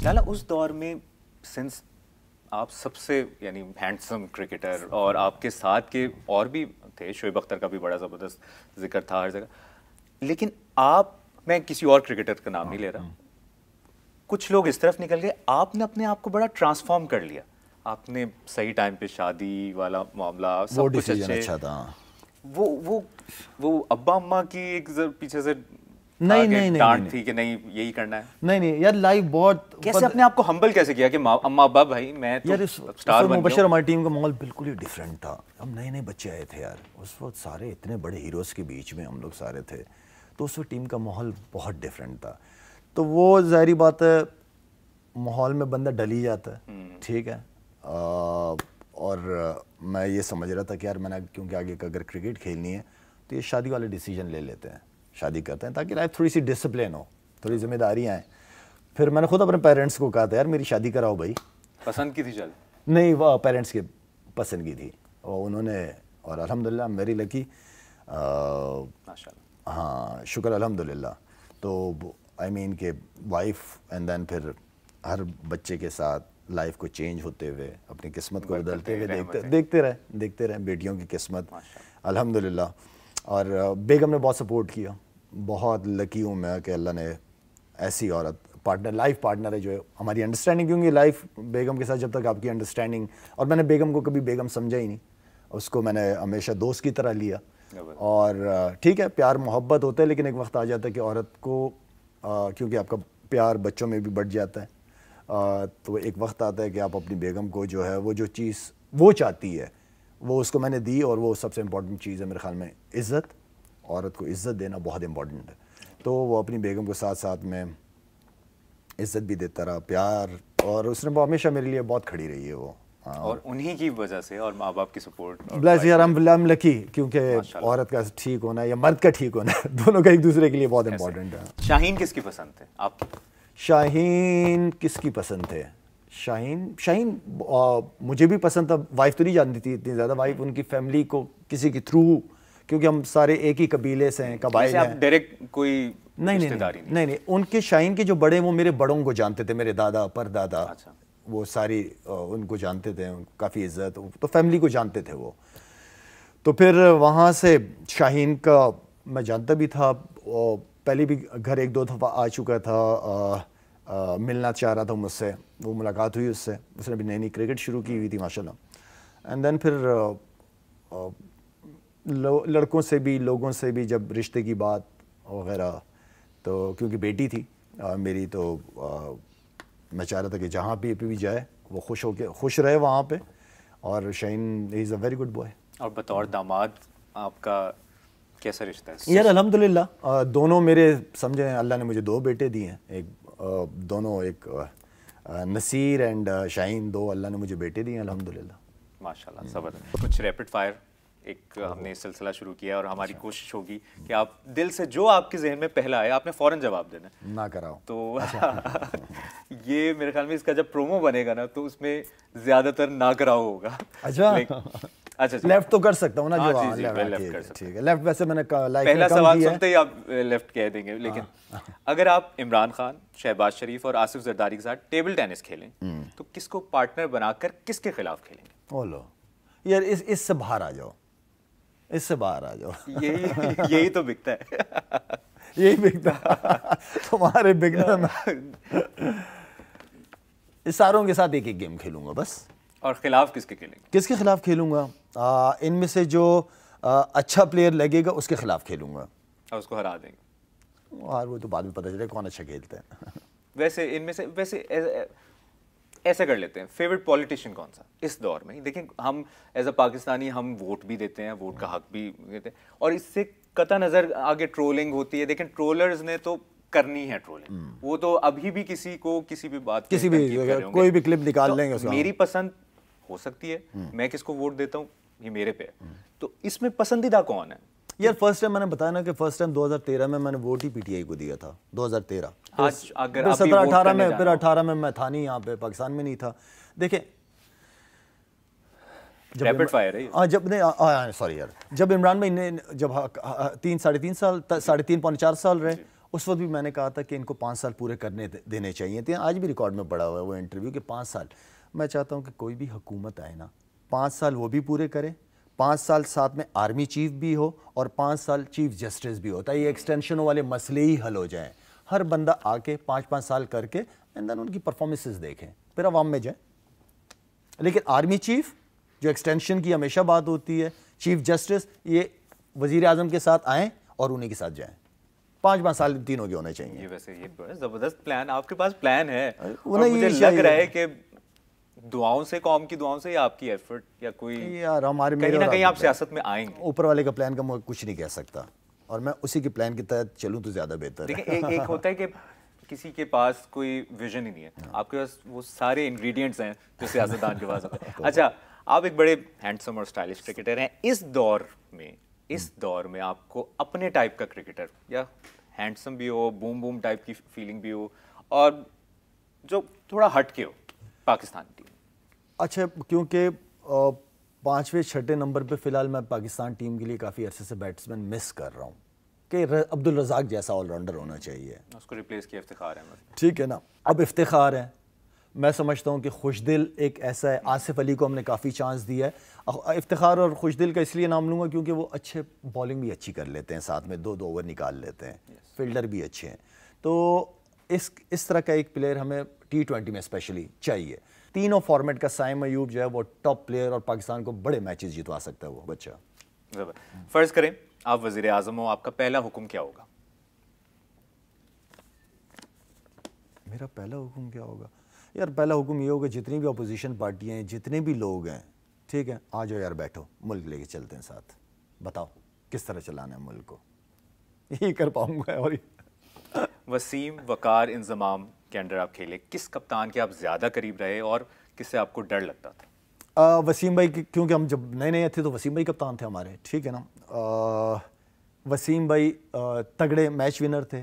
लाला उस दौर में, सिंस आप सबसे यानी हैंडसम क्रिकेटर और आपके साथ के और भी थे, शोएब अख्तर का भी बड़ा ज़बरदस्त जिक्र था हर जगह, लेकिन आप, मैं किसी और क्रिकेटर का नाम नहीं ले रहा, कुछ लोग इस तरफ निकल गए, आपने अपने आप को बड़ा ट्रांसफॉर्म कर लिया, आपने सही टाइम पे शादी वाला मामला सब कुछ अच्छा था। वो अब्बा अम्मा की एक पीछे से नहीं डांट थी कि नहीं यही करना है? नहीं यार, लाइफ बहुत कैसे अपने आप को हम्बल कैसे किया कि अम्मा अब्बा भाई मैं तो स्टार बन मुबशर, हमारी टीम का माहौल बिल्कुल ही डिफरेंट था। हम नए बच्चे आए थे यार, उस वक्त सारे इतने बड़े हीरोज़ के बीच में हम लोग सारे थे, तो उस वक्त टीम का माहौल बहुत डिफरेंट था। तो वो ज़ाहिरी बात है, माहौल में बंदा डल ही जाता है, ठीक है। और मैं ये समझ रहा था कि यार मैंने, क्योंकि आगे अगर क्रिकेट खेलनी है तो ये शादी वाले डिसीजन ले लेते हैं, शादी करते हैं, ताकि लाइफ थोड़ी सी डिसिप्लिन हो, थोड़ी जिम्मेदारियाँ हैं। फिर मैंने खुद अपने पेरेंट्स को कहा था यार मेरी शादी कराओ भाई। पसंद की थी चल? नहीं, वो पेरेंट्स के पसंद की थी और उन्होंने, और अल्हम्दुलिल्लाह आई एम वेरी लकी, माशाल्लाह, हाँ शुक्र अल्हम्दुलिल्लाह। तो आई मीन के वाइफ एंड देन फिर हर बच्चे के साथ लाइफ को चेंज होते हुए, अपनी किस्मत को बदलते हुए देखते रहे बेटियों की किस्मत अल्हम्दुलिल्लाह। और बेगम ने बहुत सपोर्ट किया, बहुत लकी हूँ मैं कि अल्लाह ने ऐसी औरत पार्टनर, लाइफ पार्टनर है जो हमारी अंडरस्टैंडिंग, क्योंकि लाइफ बेगम के साथ जब तक आपकी अंडरस्टैंडिंग, और मैंने बेगम को कभी बेगम समझा ही नहीं, उसको मैंने हमेशा दोस्त की तरह लिया। और ठीक है प्यार मोहब्बत होता है, लेकिन एक वक्त आ जाता है कि औरत को क्योंकि आपका प्यार बच्चों में भी बढ़ जाता है, तो एक वक्त आता है कि आप अपनी बेगम को जो है वो जो चीज़ वो चाहती है वो उसको मैंने दी। और वो सबसे इम्पॉर्टेंट चीज़ है मेरे ख्याल में, इज़्ज़त। औरत को इज़्ज़त देना बहुत इम्पॉर्टेंट है, तो वो अपनी बेगम को साथ साथ में इज़्ज़त भी देता रहा, प्यार, और उसने हमेशा मेरे लिए बहुत खड़ी रही है वो। और उन्हीं की वजह से और माँ बाप की सपोर्ट, ब्लेस यार, हम लकी, क्योंकि औरत का ठीक होना या मर्द का ठीक होना दोनों का एक दूसरे के लिए बहुत इंपॉर्टेंट है। शाहीन किसकी पसंद थे आपकी? शाहीन किसकी पसंद थे? शाहीन मुझे भी पसंद था। वाइफ तो नहीं जानती थी इतनी ज़्यादा, वाइफ उनकी फैमिली को किसी के थ्रू, क्योंकि हम सारे एक ही कबीले से हैं, कबाइल हैं। डायरेक्ट कोई नहीं, उनके शाहीन के जो बड़े, वो मेरे बड़ों को जानते थे, मेरे दादा परदादा। अच्छा। वो सारी उनको जानते थे, काफ़ी इज्जत, तो फैमिली को जानते थे वो। तो फिर वहाँ से शाहीन का मैं जानता भी था, पहले भी घर एक दो दफ़ा आ चुका था, मिलना चाह रहा था मुझसे, वो मुलाकात हुई उससे, उसने भी नई नई क्रिकेट शुरू की हुई थी माशाल्लाह। एंड देन फिर लड़कों से भी, लोगों से भी जब रिश्ते की बात वगैरह, तो क्योंकि बेटी थी मेरी, तो मैं चाह रहा था कि जहाँ भी जाए वो खुश रहे वहाँ पे। और Shaheen is a very good boy. और बतौर दामाद आपका कैसा रिश्ता है? यार अल्हम्दुलिल्लाह, दोनों मेरे समझे, अल्लाह ने मुझे दो बेटे दिए हैं, एक दोनों, एक नसीर एंड शाहीन, दो अल्लाह ने मुझे बेटे दिए हैं अल्हम्दुलिल्लाह। माशाल्लाह, ज़बरदस्त। कुछ रैपिड फायर एक हमने सिलसिला शुरू किया और हमारी कोशिश होगी कि आप दिल से जो आपके जहन में पहला आए आपने फौरन जवाब देना है। ना कराओ तो ये मेरे ख्याल में इसका जब प्रोमो बनेगा ना तो उसमें ज्यादातर ना कराओ होगा। अच्छा लेफ्ट तो कर सकता हूँ ना, जो लेफ्ट कर सकते ठीक है। लेफ्ट वैसे मैंने पहला सवाल सुनते ही आप लेफ्ट कह देंगे, लेकिन अगर आप इमरान खान, शहबाज शरीफ और आसिफ जरदारी के साथ टेबल टेनिस खेलें तो किसको पार्टनर बनाकर किसके खिलाफ खेलेंगे? बोलो यार, इससे बाहर आ जाओ, इससे बाहर आ जाओ। यही तो बिकता है। यही बिकता तुम्हारे बिकने में। इस सारों के साथ एक एक गेम खेलूंगा बस। और खिलाफ किसके खेलेंगे? किसके खिलाफ खेलूंगा? इनमें से जो अच्छा प्लेयर लगेगा उसके खिलाफ खेलूंगा और उसको हरा देंगे। और वो तो बाद में पता चले कौन अच्छा खेलते हैं। वैसे इनमें से ऐसा कर लेते हैं, फेवरेट पॉलिटिशियन कौन सा इस दौर में? देखिए हम एज अ पाकिस्तानी हम वोट भी देते हैं, वोट का हक भी देते हैं, और इससे कता नज़र आगे ट्रोलिंग होती है, लेकिन ट्रोलर्स ने तो करनी है ट्रोलिंग, वो तो अभी भी किसी को किसी भी बात, किसी भी कोई भी क्लिप निकाल लेंगे। तो मेरी पसंद हो सकती है, मैं किसको वोट देता हूँ ये मेरे पे है। तो इसमें पसंदीदा कौन है? यार फर्स्ट टाइम मैंने बताया ना कि फर्स्ट टाइम 2013 में मैंने वोट ही पीटीआई को दिया था। 2013 आज अगर 17-18 में, फिर 18 में मैं था नहीं यहाँ पे, पाकिस्तान में नहीं था। देखें रैपिड फायर है। जब नहीं सॉरी यार, जब इमरान भाई ने जब 3 साढ़े 3 साल, 3.5 पौने 4 साल रहे, उस वक्त भी मैंने कहा था कि इनको 5 साल पूरे करने देने चाहिए थे। आज भी रिकॉर्ड में पड़ा हुआ है वो इंटरव्यू कि 5 साल। मैं चाहता हूँ कि कोई भी हुकूमत आए ना, 5 साल वो भी पूरे करे, 5 साल साथ में आर्मी चीफ भी हो और 5 साल चीफ जस्टिस भी हो, ताकि एक्सटेंशनों वाले मसले ही हल हो जाएं। हर बंदा आके 5-5 साल करके एंड देन उनकी परफॉर्मेंसेस देखें, फिर अवाम में जाए। लेकिन आर्मी चीफ जो एक्सटेंशन की हमेशा बात होती है, चीफ जस्टिस, ये वजीर आजम के साथ आएँ और उन्हीं के साथ जाएँ। 5-5 साल तीनों के होने चाहिए। ये वैसे ये जबरदस्त प्लान, आपके पास प्लान है। और नहीं, मुझे लग रहा है कि दुआओं से, कौम की दुआओं से, या आपकी एफर्ट या कोई यार हमारे कहीं ना कहीं आप सियासत में आएंगे। ऊपर वाले का प्लान का मैं कुछ नहीं कह सकता, और मैं उसी के प्लान के तहत चलूं तो ज्यादा बेहतर है। देखिए एक होता है कि किसी के पास कोई विजन ही नहीं है, आपके पास वो सारे इंग्रेडिएंट्स हैं जो सियासतदान के पास होते हैं। अच्छा, आप एक बड़े हैंडसम और स्टाइलिश क्रिकेटर हैं। इस दौर में आपको अपने टाइप का क्रिकेटर, या हैंडसम भी हो, बूम बूम टाइप की फीलिंग भी हो, और जो थोड़ा हट के हो पाकिस्तान टीम। अच्छा, क्योंकि 5वें 6ठे नंबर पे फिलहाल मैं पाकिस्तान टीम के लिए काफ़ी अरसे से बैट्समैन मिस कर रहा हूँ कि अब्दुल रज़ाक जैसा ऑलराउंडर होना चाहिए। उसको रिप्लेस किया इफ्तिखार अहमद, ठीक है ना। अब इफ्तिखार है, मैं समझता हूँ कि खुशदिल एक ऐसा है, आसिफ अली को हमने काफ़ी चांस दिया है। इफ्तिखार और खुशदिल का इसलिए नाम लूँगा क्योंकि वो अच्छे बॉलिंग भी अच्छी कर लेते हैं, साथ में 2-2 ओवर निकाल लेते हैं, फील्डर भी अच्छे हैं। तो इस तरह का एक प्लेयर हमें T20 में स्पेशली चाहिए। तीनों फॉर्मेट का साइम अयूब जो है वो टॉप प्लेयर और पाकिस्तान को बड़े मैचेस जितवा सकता है वो बच्चा। फर्ज करें आप वजीर आजम हो, आपका पहला हुक्म क्या होगा? मेरा पहला हुक्म क्या होगा? यार पहला हुक्म ये होगा, जितनी भी अपोजिशन पार्टियां हैं, जितने भी लोग हैं, ठीक है, आ जाओ यार, बैठो, मुल्क लेके चलते हैं साथ, बताओ किस तरह चलाना है मुल्क को। यही कर पाऊंगा। और वसीम, वकार, इंजमाम के अंडर आप खेले, किस कप्तान के आप ज्यादा करीब रहे और किससे आपको डर लगता था? वसीम भाई, क्योंकि हम जब नए नए थे तो वसीम भाई कप्तान थे हमारे, ठीक है ना। वसीम भाई तगड़े मैच विनर थे,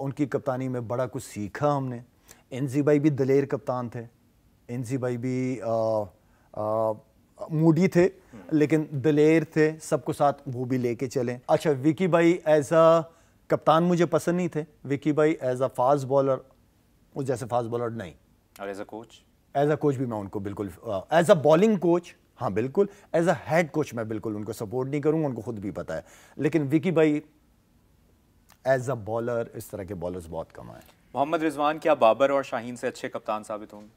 उनकी कप्तानी में बड़ा कुछ सीखा हमने। एनजी भाई भी दलेर कप्तान थे, एनजी भाई भी मूडी थे लेकिन दलेर थे, सबको साथ वो भी लेके चले। अच्छा, विकी भाई एज अ कप्तान मुझे पसंद नहीं थे, विकी भाई एज अ फास्ट बॉलर, उस जैसे फास्ट बॉलर नहीं। और एज अ कोच भी मैं उनको बिल्कुल, एज अ बॉलिंग कोच हाँ बिल्कुल, एज अ हेड कोच मैं बिल्कुल उनको सपोर्ट नहीं करूंगा, उनको खुद भी पता है। लेकिन विकी भाई एज अ बॉलर, इस तरह के बॉलर्स बहुत कम आए। मोहम्मद रिजवान क्या बाबर और शाहीन से अच्छे कप्तान साबित होंगे?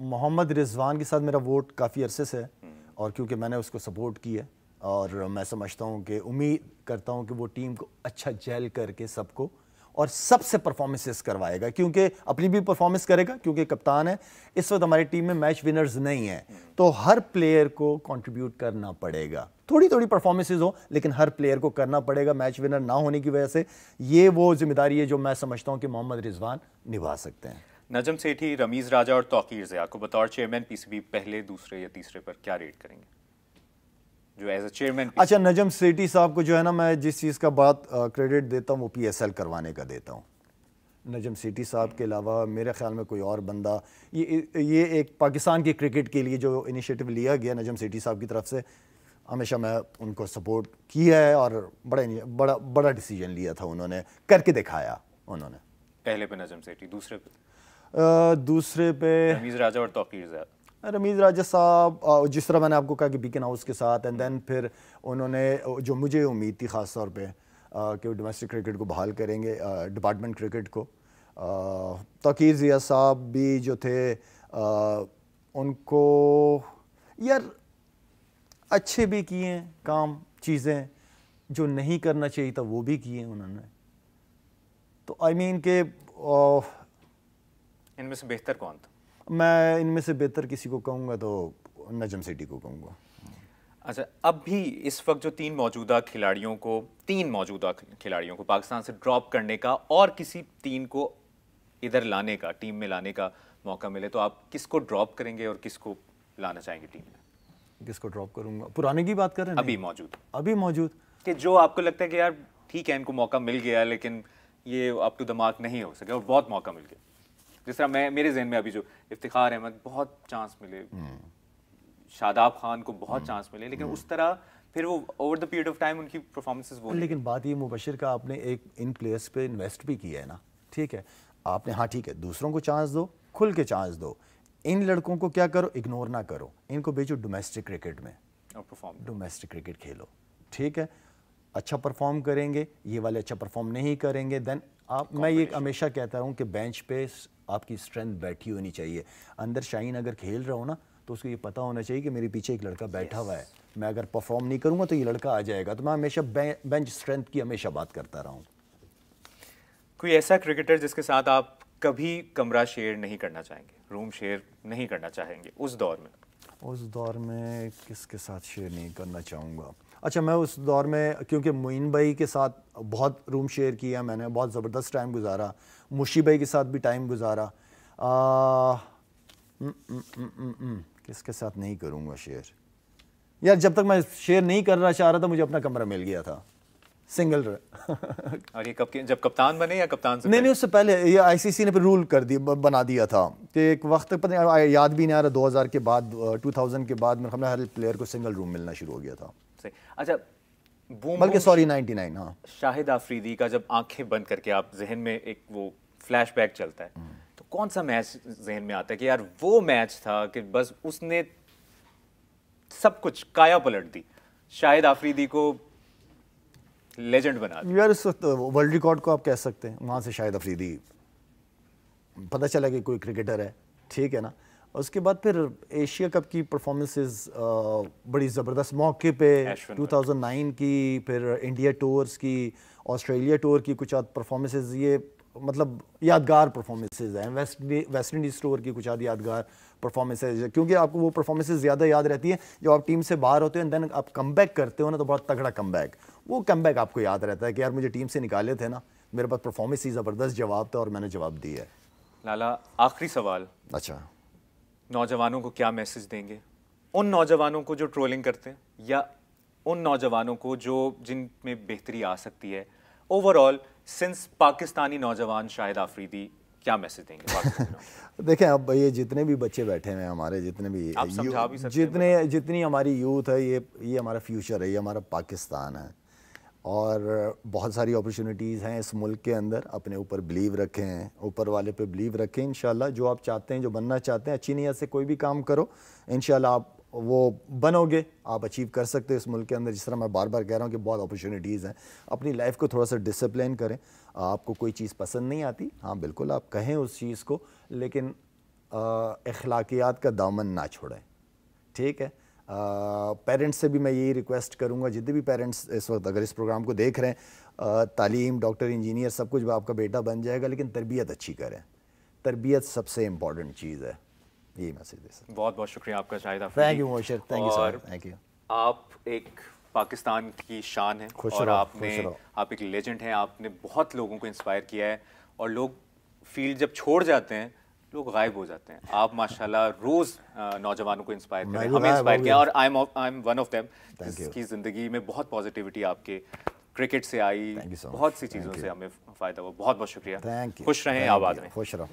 मोहम्मद रिजवान के साथ मेरा वोट काफ़ी अरसे से है, और क्योंकि मैंने उसको सपोर्ट किया, और मैं समझता हूँ कि उम्मीद करता हूँ कि वो टीम को अच्छा जेल करके सबको और सबसे परफॉर्मेंसेस करवाएगा, क्योंकि अपनी भी परफॉर्मेंस करेगा, क्योंकि कप्तान है। इस वक्त हमारी टीम में मैच विनर्स नहीं है, तो हर प्लेयर को कंट्रीब्यूट करना पड़ेगा। थोड़ी थोड़ी परफॉर्मेंसेस हो लेकिन हर प्लेयर को करना पड़ेगा, मैच विनर ना होने की वजह से। ये वो जिम्मेदारी है जो मैं समझता हूँ कि मोहम्मद रिजवान निभा सकते हैं। नजम सेठी, रमीज राजा और तौकीर ज़िया को बतौर चेयरमैन पीसीबी पहले, दूसरे या तीसरे पर क्या रेट करेंगे जो एज अ चेयरमैन? अच्छा, नजम सेठी साहब को जो है ना, मैं जिस चीज़ का बात क्रेडिट देता हूँ वो PSL करवाने का देता हूँ। नजम सेठी साहब के अलावा मेरे ख्याल में कोई और बंदा, ये एक पाकिस्तान के क्रिकेट के लिए जो इनिशिएटिव लिया गया नजम सेठी साहब की तरफ से, हमेशा मैं उनको सपोर्ट किया है, और बड़ा बड़ा डिसीजन लिया था उन्होंने, करके दिखाया उन्होंने। पहले पे नजम सेठी, दूसरे पे रमीज राजा और तौकीर ज़िया। रमीज राजा साहब, जिस तरह मैंने आपको कहा कि बीकन हाउस के साथ, एंड देन फिर उन्होंने, जो मुझे उम्मीद थी ख़ास तौर पे कि वो डोमेस्टिक क्रिकेट को बहाल करेंगे, डिपार्टमेंट क्रिकेट को। तौकीर ज़िया साहब भी जो थे, उनको यार अच्छे भी किए हैं काम, चीज़ें जो नहीं करना चाहिए था वो भी किए उन्होंने। तो आई मीन के इनमें से बेहतर कौन था? मैं इनमें से बेहतर किसी को कहूँगा तो नजम सेठी को कहूँगा। अच्छा, अब भी इस वक्त जो तीन मौजूदा खिलाड़ियों को पाकिस्तान से ड्रॉप करने का और किसी तीन को इधर लाने का, टीम में लाने का मौका मिले, तो आप किसको ड्रॉप करेंगे और किसको लाना चाहेंगे टीम में? किसको ड्रॉप करूँगा? पुराने की बात कर रहे हैं? अभी मौजूद कि जो आपको लगता है कि यार ठीक है, इनको मौका मिल गया लेकिन ये अप टू द मार्क नहीं हो सके और बहुत मौका मिल गया। जिस तरह मेरे ज़हन में अभी जो इफ्तिखार अहमद, बहुत चांस मिले, शादाब खान को बहुत चांस मिले, लेकिन उस तरह फिर वो over the period of time उनकी परफॉर्मेंसेस वो लेकिन बात ये मुबशिर का, आपने एक इन प्लेयर्स पे इन्वेस्ट भी किया है ना, ठीक है आपने, हाँ ठीक है, दूसरों को चांस दो, खुल के चांस दो, इन लड़कों को क्या करो, इग्नोर ना करो, इनको भेजो डोमेस्टिक क्रिकेट में, डोमेस्टिक क्रिकेट खेलो, ठीक है, अच्छा परफॉर्म करेंगे, ये वाले अच्छा परफॉर्म नहीं करेंगे, देन आप, मैं ये हमेशा कहता हूँ कि बेंच पे आपकी स्ट्रेंथ बैठी होनी चाहिए। अंदर शाहीन अगर खेल रहा हो ना, तो उसको ये पता होना चाहिए कि मेरे पीछे एक लड़का बैठा हुआ है, मैं अगर परफॉर्म नहीं करूँगा तो ये लड़का आ जाएगा। तो मैं हमेशा बेंच स्ट्रेंथ की हमेशा बात करता रहा हूँ। कोई ऐसा क्रिकेटर जिसके साथ आप कभी कमरा शेयर नहीं करना चाहेंगे, रूम शेयर नहीं करना चाहेंगे उस दौर में? उस दौर में किसके साथ शेयर नहीं करना चाहूँगा? अच्छा, मैं उस दौर में, क्योंकि मोइन भाई के साथ बहुत रूम शेयर किया मैंने, बहुत ज़बरदस्त टाइम गुजारा, मुशी भाई के साथ भी टाइम गुजारा। किसके साथ नहीं करूँगा शेयर यार? जब तक मैं शेयर नहीं करना चाह रहा था, मुझे अपना कमरा मिल गया था सिंगल। और ये कब के, जब कप्तान बने या कप्तान से? नहीं, उससे पहले ये आईसीसी ने फिर रूल कर दिया, बना दिया था कि एक वक्त तक, पता नहीं याद भी नहीं आ रहा, 2000 के बाद, 2000 के बाद मेरे ख्याल हर प्लेयर को सिंगल रूम मिलना शुरू हो गया था। अच्छा, बल्कि सॉरी 99, हाँ, शाहिद आफरीदी का जब आंखें बंद करके आप जहन में एक वो फ्लैशबैक चलता है, तो कौन सा मैच जहन में आता है कि यार वो मैच था कि बस उसने सब कुछ काया पलट दी, शाहिद आफरीदी को लेजेंड बना दिया? यार इस वक्त वर्ल्ड रिकॉर्ड को आप कह सकते हैं, वहाँ से शाहिद अफरीदी पता चला कि कोई क्रिकेटर है, ठीक है ना। उसके बाद फिर एशिया कप की परफॉर्मेंसेस बड़ी ज़बरदस्त मौके पे 2009 की, फिर इंडिया टूर्स की, ऑस्ट्रेलिया टूर की कुछ परफॉर्मेंसेस, ये मतलब यादगार परफॉर्मेंसेस हैं। वेस्ट इंडीज़ टूर की कुछ यादगार परफॉर्मेंसेज, क्योंकि आपको वो परफॉर्मेंसेज ज़्यादा याद रहती हैं जब आप टीम से बाहर होते हो, देन आप कमबैक करते हो ना, तो बहुत तगड़ा कमबैक, वो कमबैक आपको याद रहता है कि यार मुझे टीम से निकाले थे ना, मेरे पास परफॉर्मेंस ही ज़बरदस्त जवाब था और मैंने जवाब दिया है। लाला, आखिरी सवाल, अच्छा, नौजवानों को क्या मैसेज देंगे? उन नौजवानों को जो ट्रोलिंग करते हैं, या उन नौजवानों को जो जिनमें बेहतरी आ सकती है? ओवरऑल सिंस पाकिस्तानी नौजवान शाहिद आफरीदी, क्या मैसेज देंगे? देखें, अब ये जितने भी बच्चे बैठे हुए हैं हमारे, जितने भी जितनी हमारी यूथ है, ये हमारा फ्यूचर है, ये हमारा पाकिस्तान है, और बहुत सारी अपॉर्चुनिटीज़ हैं इस मुल्क के अंदर। अपने ऊपर बिलीव रखें, ऊपर वाले पे बिलीव रखें, इंशाल्लाह जो आप चाहते हैं, जो बनना चाहते हैं, अच्छी नीयत से कोई भी काम करो, इंशाल्लाह आप वो बनोगे, आप अचीव कर सकते हो इस मुल्क के अंदर। जिस तरह मैं बार बार कह रहा हूँ कि बहुत अपॉर्चुनिटीज़ हैं। अपनी लाइफ को थोड़ा सा डिसिप्लिन करें। आपको कोई चीज़ पसंद नहीं आती, हाँ बिल्कुल आप कहें उस चीज़ को, लेकिन अखलाकियात का दामन ना छोड़ें, ठीक है। पेरेंट्स से भी मैं यही रिक्वेस्ट करूंगा, जितने भी पेरेंट्स इस वक्त अगर इस प्रोग्राम को देख रहे हैं, तालीम, डॉक्टर, इंजीनियर सब कुछ आपका बेटा बन जाएगा, लेकिन तरबियत अच्छी करें। तरबियत सबसे इम्पॉर्टेंट चीज़ है। यही मैसेज दे सकते। बहुत बहुत शुक्रिया आपका शाहिद आफरीदी। थैंक यू मोशर, thank you sir, thank you. आप एक पाकिस्तान की शान है, और आप एक लेजेंड हैं। आपने बहुत लोगों को इंस्पायर किया है, और लोग फील्ड जब छोड़ जाते हैं, लोग गायब हो जाते हैं। आप माशाल्लाह रोज नौजवानों को इंस्पायर करें, हमें इंस्पायर किया, और I am one of them. जिसकी ज़िंदगी में बहुत पॉजिटिविटी आपके क्रिकेट से आई, बहुत सी चीज़ों से हमें फ़ायदा हुआ। बहुत बहुत शुक्रिया। खुश रहें, आबाद रहें। खुश रहो।